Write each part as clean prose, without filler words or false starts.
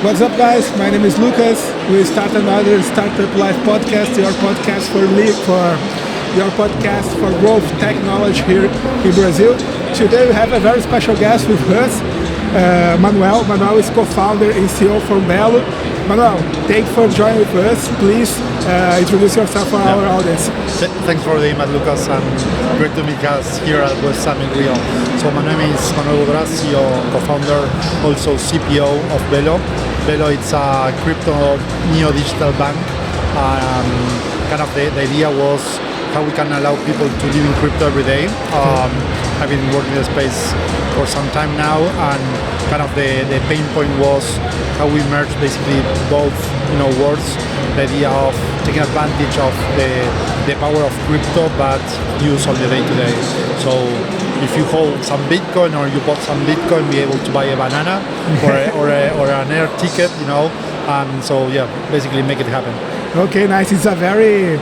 What's up, guys? My name is Lucas. We start another Startup Life podcast, your podcast for growth technology here in Brazil. Today we have a very special guest with us, Manuel. Manuel is co-founder and CEO from Belo. Manuel, thank you for joining with us. Please introduce yourself for our audience. Thanks for the invite, Lucas, and great to meet us here at West Summit Rio. So my name is Manuel Beaudroit, CEO, co-founder, also CPO of Belo. Belo, it's a crypto neo-digital bank. Kind of the idea was how we can allow people to live in crypto every day. I've been working in the space for some time now, and kind of the pain point was how we merge basically both worlds. The idea of taking advantage of the power of crypto, but use on the day-to-day. So if you hold some Bitcoin or you bought some Bitcoin, be able to buy a banana or an air ticket, and so basically make it happen. Okay, nice. It's a very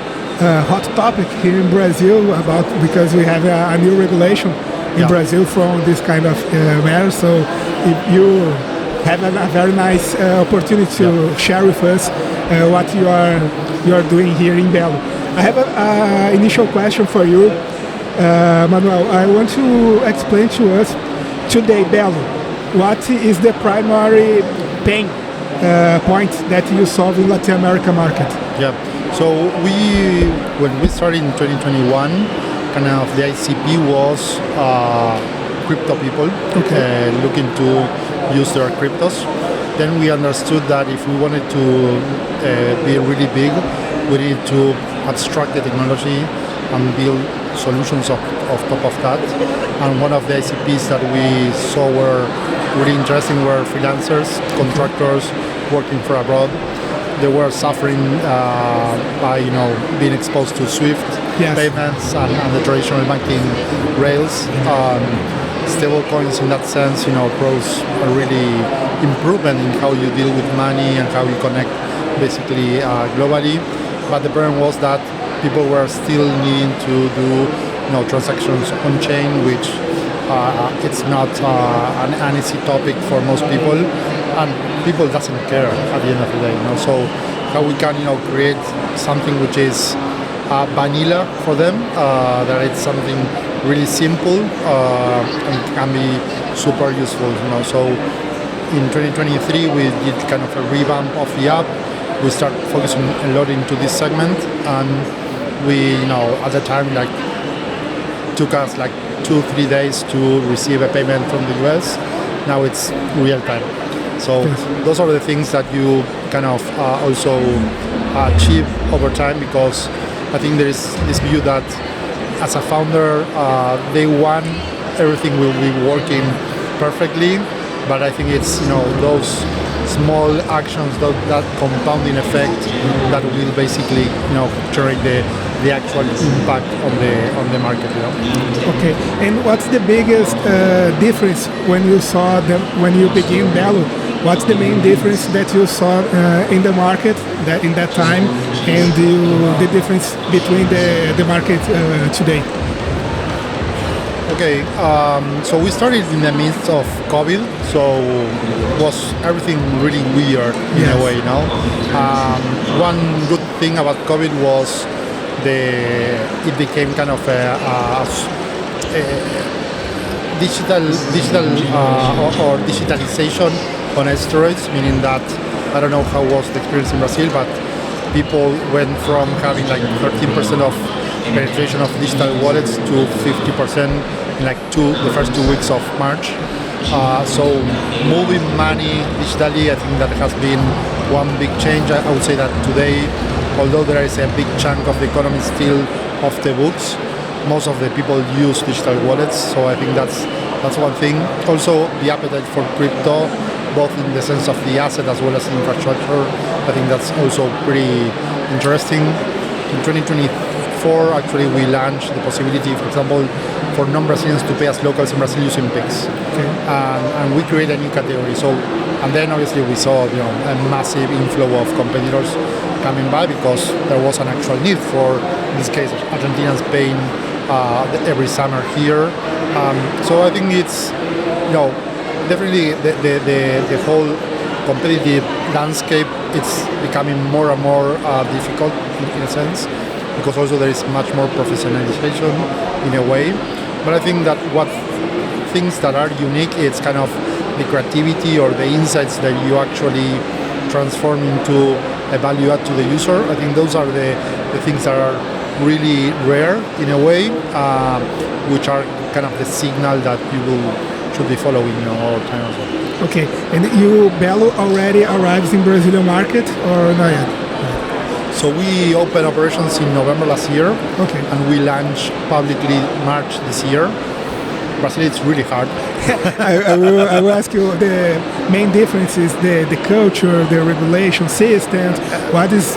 hot topic here in Brazil because we have a new regulation in Brazil from this kind of matter. So if you have a very nice opportunity to share with us what you are doing here in Belo. I have an initial question for you, Manuel. I want to explain to us today, Belo, what is the primary pain point that you solve in Latin America market? Yeah. So when we started in 2021, kind of the ICP was crypto people looking to use their cryptos. Then we understood that if we wanted to be really big, we need to abstract the technology and build solutions of top of that. And one of the ICPs that we saw were really interesting were freelancers, contractors working for abroad. They were suffering by being exposed to SWIFT payments and the traditional banking rails. Stable coins in that sense, pros a really improvement in how you deal with money and how you connect basically globally. But the problem was that people were still needing to do transactions on chain, which it's not an easy topic for most people, and people doesn't care at the end of the day. So how we can create something which is vanilla for them, that it's something really simple and can be super useful. So in 2023 we did kind of a revamp of the app. We started focusing a lot into this segment, and we at the time took us 2-3 days to receive a payment from the US. Now it's real time. So those are the things that you kind of also achieve over time, because I think there is this view that as a founder, day one, everything will be working perfectly, but I think it's those small actions, that compounding effect, that will basically generate the actual impact on the market. Okay, and what's the biggest difference when you begin Belo? What's the main difference that you saw in the market in that time, and the difference between the market today? Okay, so we started in the midst of COVID, so was everything really weird in a way, One good thing about COVID was it became kind of a digital or digitalization on steroids, meaning that, I don't know how was the experience in Brazil, but people went from having 13% of penetration of digital wallets to 50% in the first 2 weeks of March. So moving money digitally, I think that has been one big change. I would say that today, although there is a big chunk of the economy still off the books, most of the people use digital wallets. So I think that's one thing. Also, the appetite for crypto, both in the sense of the asset as well as the infrastructure, I think that's also pretty interesting. In 2024, actually, we launched the possibility, for example, for non-Brazilians to pay as locals in Brazil using PIX. And we created a new category. So, and then obviously we saw a massive inflow of competitors coming by, because there was an actual need for, in this case, Argentinians paying every summer here. So I think it's definitely the whole competitive landscape, it's becoming more and more difficult in a sense, because also there is much more professionalization in a way. But I think that what things that are unique, it's kind of the creativity or the insights that you actually transform into a value add to the user. I think those are the things that are really rare in a way, which are kind of the signal that should be following all the time as well. Okay, and Belo already arrives in Brazilian market or not yet? So we opened operations in November last year, okay, and we launched publicly March this year. Brazil, it's really hard. I will ask you the main differences, the culture, the regulation systems. What is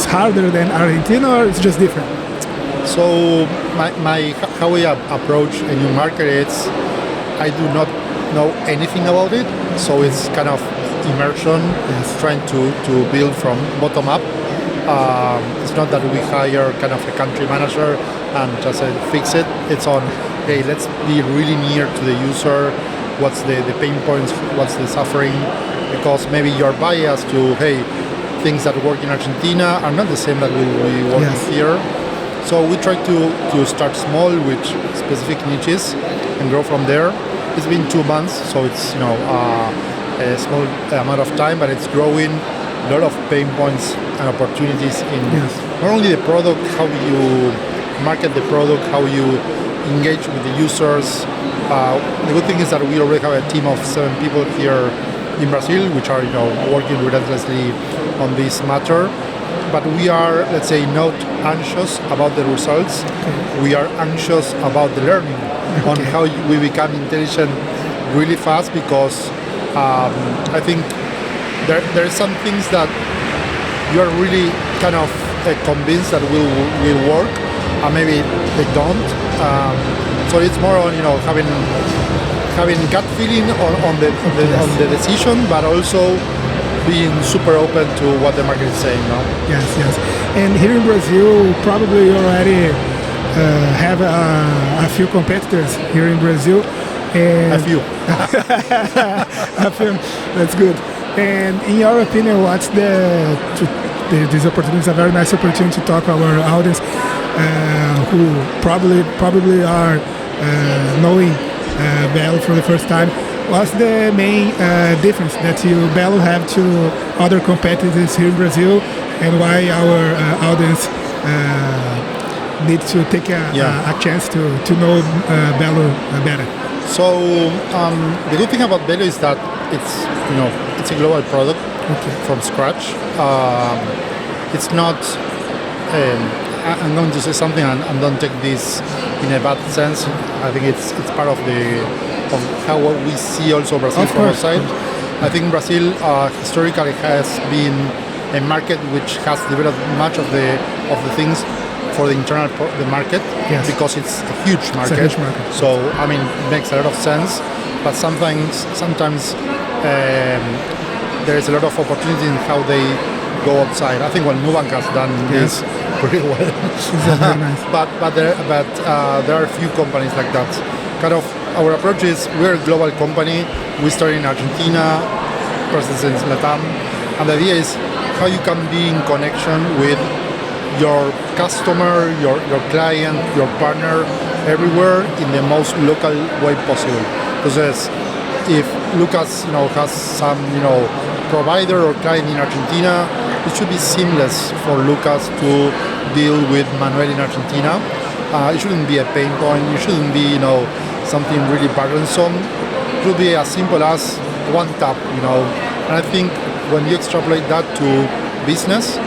harder than Argentina, or it's just different? So how we approach a new market is, I do not know anything about it, so it's kind of immersion, yes, trying to build from bottom up. It's not that we hire kind of a country manager and just fix it. It's on, hey, let's be really near to the user. What's the pain points? What's the suffering? Because maybe you're biased to, hey, things that work in Argentina are not the same that will be working yes, here. So we try to start small with specific niches and grow from there. It's been 2 months, so it's a small amount of time, but it's growing. A lot of pain points and opportunities in yes, not only the product, how you market the product, how you engage with the users. The good thing is that we already have a team of 7 people here in Brazil, which are working relentlessly on this matter. But we are, let's say, not anxious about the results. okay, We are anxious about the learning, on okay, how we become intelligent really fast, because I think there are some things that you are really kind of convinced that will work, and maybe they don't. So it's more on having gut feeling on the decision, but also being super open to what the market is saying now. yes, yes. And here in Brazil, probably you already have a few competitors here in Brazil. And A few. a few. That's good. And in your opinion, what's this opportunity is a very nice opportunity to talk to our audience who probably are knowing Belo for the first time. What's the main difference that Belo have to other competitors here in Brazil, and why our audience needs to take a chance to know Belo better? So the good thing about Belo is that it's a global product, okay, from scratch. It's not. I'm going to say something, and don't take this in a bad sense. I think it's part of how we see also Brazil from outside. I think Brazil historically has been a market which has developed much of the things for the internal the market, yes, because it's a huge market. It's a huge market. So I mean, it makes a lot of sense. But sometimes there is a lot of opportunity in how they go outside. I think Nubank has done yes, this pretty well. very nice. but there are a few companies like that. Kind of our approach is, we're a global company. We started in Argentina, presence in Latam, and the idea is how you can be in connection with your customer, your client, your partner, everywhere in the most local way possible. Because if Lucas has some provider or client in Argentina, it should be seamless for Lucas to deal with Manuel in Argentina. It shouldn't be a pain point. It shouldn't be something really burdensome. It should be as simple as one tap. And I think when you extrapolate that to business,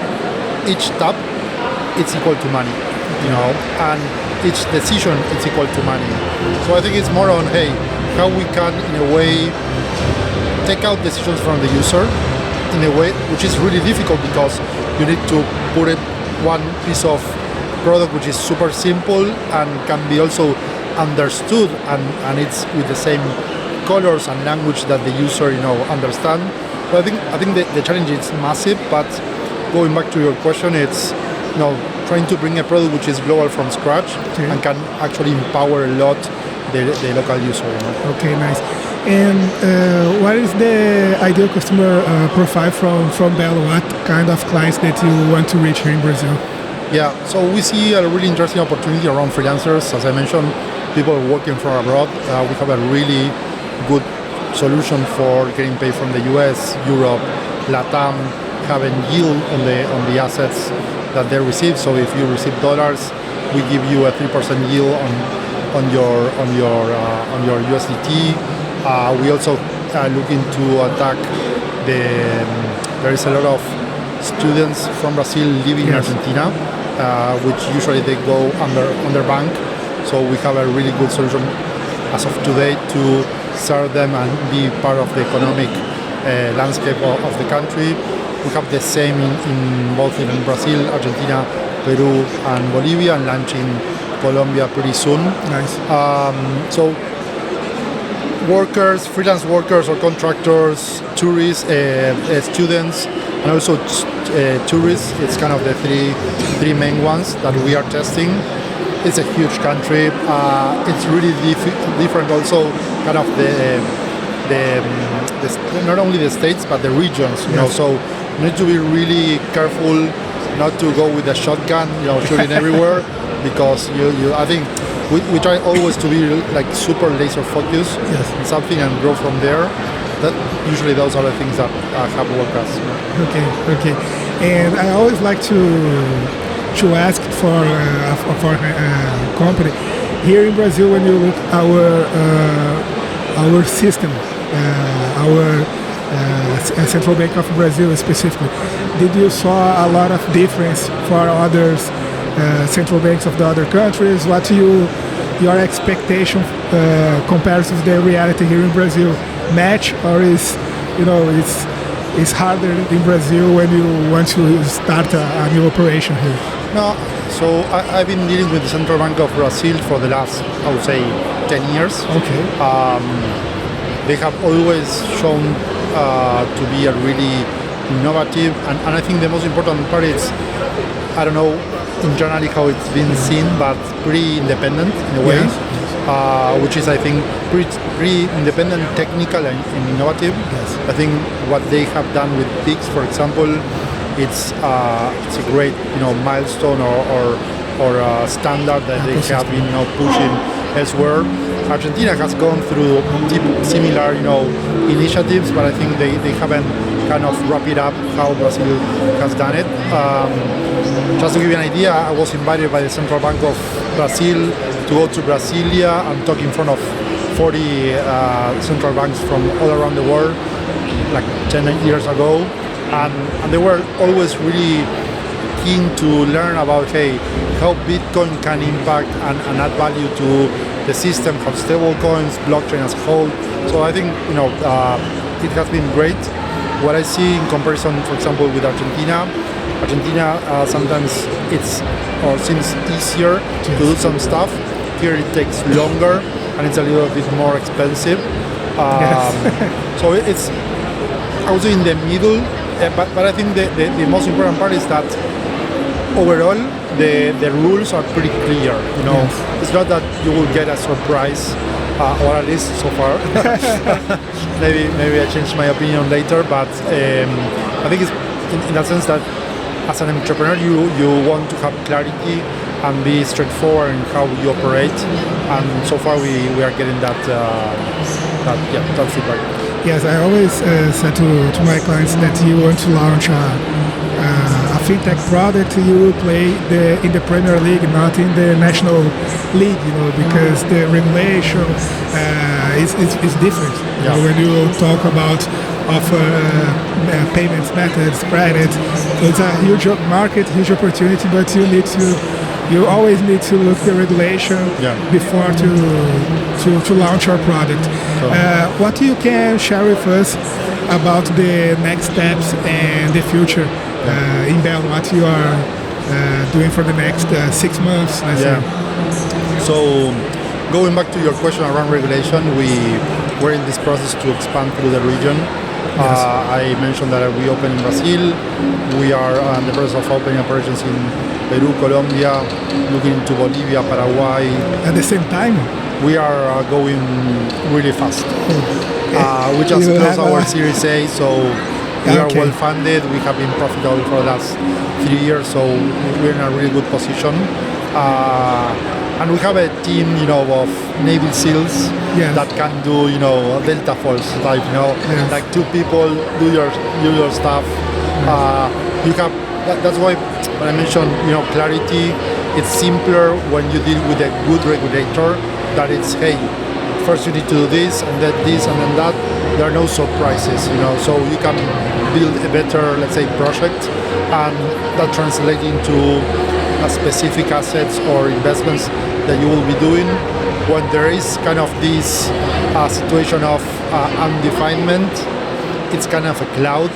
each tap it's equal to money, and each decision is equal to money. So I think it's more on, hey, how we can in a way take out decisions from the user in a way which is really difficult, because you need to put it one piece of product which is super simple and can be also understood, and it's with the same colors and language that the user understand. So I think the challenge is massive, but going back to your question, it's trying to bring a product which is global from scratch, okay, and can actually empower a lot the local user. Okay, nice. And what is the ideal customer profile from Belo? What kind of clients that you want to reach here in Brazil? Yeah, so we see a really interesting opportunity around freelancers. As I mentioned, people working from abroad. We have a really good solution for getting paid from the US, Europe, Latam, having yield on the assets that they receive. So if you receive dollars, we give you a 3% yield on your USDT. We also looking to attack there is a lot of students from Brazil living in Argentina, which usually they go under bank. So we have a really good solution as of today to serve them and be part of the economic landscape of the country. We have the same in both in Brazil, Argentina, Peru, and Bolivia, and launching Colombia pretty soon. Nice. So workers, freelance workers or contractors, tourists, students, and also tourists. It's kind of the three main ones that we are testing. It's a huge country. It's really different also kind of the not only the states but the regions, you know, so you need to be really careful not to go with a shotgun, shooting everywhere, because I think we try always to be like super laser focused on something and grow from there. That usually those are the things that have worked us. Okay. And I always like to ask for a company here in Brazil. When you look our system, our Central Bank of Brazil specifically, did you saw a lot of difference for others central banks of the other countries? What your expectation compared to the reality here in Brazil match, or is it's harder in Brazil when you want to start a new operation here? No, so I've been dealing with the Central Bank of Brazil for the last, I would say, 10 years. Okay. They have always shown to be a really innovative, and I think the most important part is, I don't know internally how it's been seen, but pretty independent in a way, which is, I think, pretty independent, technical and innovative. Yes. I think what they have done with PIX, for example, it's a great milestone or a standard that they have been pushing elsewhere. Argentina has gone through similar initiatives, but I think they haven't kind of wrapped it up how Brazil has done it. Just to give you an idea, I was invited by the Central Bank of Brazil to go to Brasilia and talk in front of 40 central banks from all around the world, like 10 years ago, and they were always really keen to learn about how Bitcoin can impact and add value to the system, how stable coins, blockchain as a whole. So I think it has been great. What I see in comparison, for example, with Argentina sometimes seems easier to do some stuff. Here it takes longer and it's a little bit more expensive. So it's also in the middle, but I think the most important part is that overall the rules are pretty clear. It's not that you will get a surprise, or at least so far. maybe I change my opinion later, but I think it's in that sense that as an entrepreneur you want to have clarity and be straightforward in how you operate, and so far we are getting that feedback. Yes, I always said to my clients that you want to launch a fintech product, you will play in the Premier League, not in the National League, because the regulation is different. When you talk about payments methods, credit, it's a huge market, huge opportunity, but you always need to look the regulation before to launch your product. What you can share with us about the next steps and the future in Belo, what you are doing for the next 6 months, let's say? So going back to your question around regulation, we're in this process to expand through the region. I mentioned that we opened in Brazil. We are in the process of opening operations in Peru, Colombia, looking into Bolivia, Paraguay. At the same time? We are going really fast. We just closed our Series A, so we are well funded. We have been profitable for the last 3 years, so we're in a really good position. And we have a team, of Navy SEALs that can do, Delta Force type, like 2 people do your stuff. You have that's why when I mentioned, clarity. It's simpler when you deal with a good regulator. That it's first you need to do this, and then this, and then that. There are no surprises, so you can build a better, let's say, project, and that translates into specific assets or investments that you will be doing. When there is kind of this situation of undefinement, it's kind of a cloud,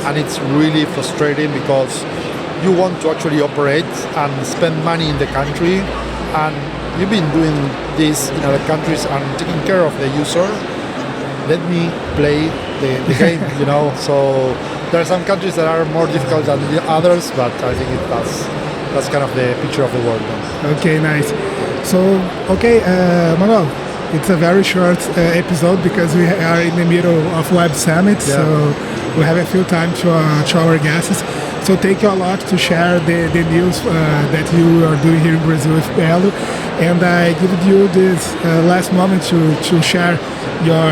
and it's really frustrating because you want to actually operate and spend money in the country, and you've been doing this in other countries and taking care of the user. Let me play the game, So there are some countries that are more difficult than the others, but I think that's kind of the picture of the world. Okay, nice. So, Manuel, it's a very short episode because we are in the middle of Web Summit, so we have a few time to our guests. So thank you a lot to share the news that you are doing here in Brazil with Belo. And I give you this last moment to share your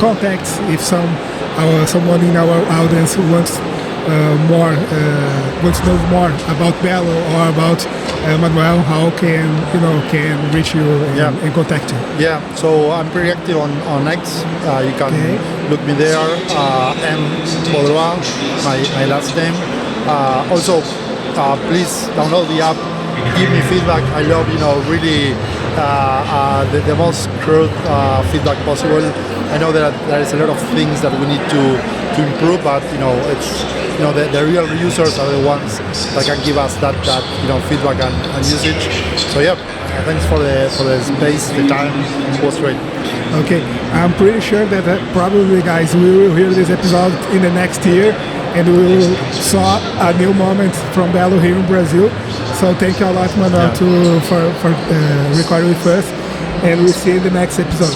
contacts if someone in our audience wants to know more about Belo or about Manuel, how can reach you and contact you? Yeah, so I'm pretty active on X. You can look me there. M Beaudroit, my last name. Also, please download the app. Give me feedback. I love, really the most crude feedback possible. I know that there is a lot of things that we need to improve, but it's the real users are the ones that can give us that feedback and usage. So thanks for the space, the time. It was great. Okay, I'm pretty sure that probably, guys, we will hear this episode in the next year, and we will saw a new moment from Belo here in Brazil. So thank you a lot, Manuel, for recording with us, and we'll see you in the next episode.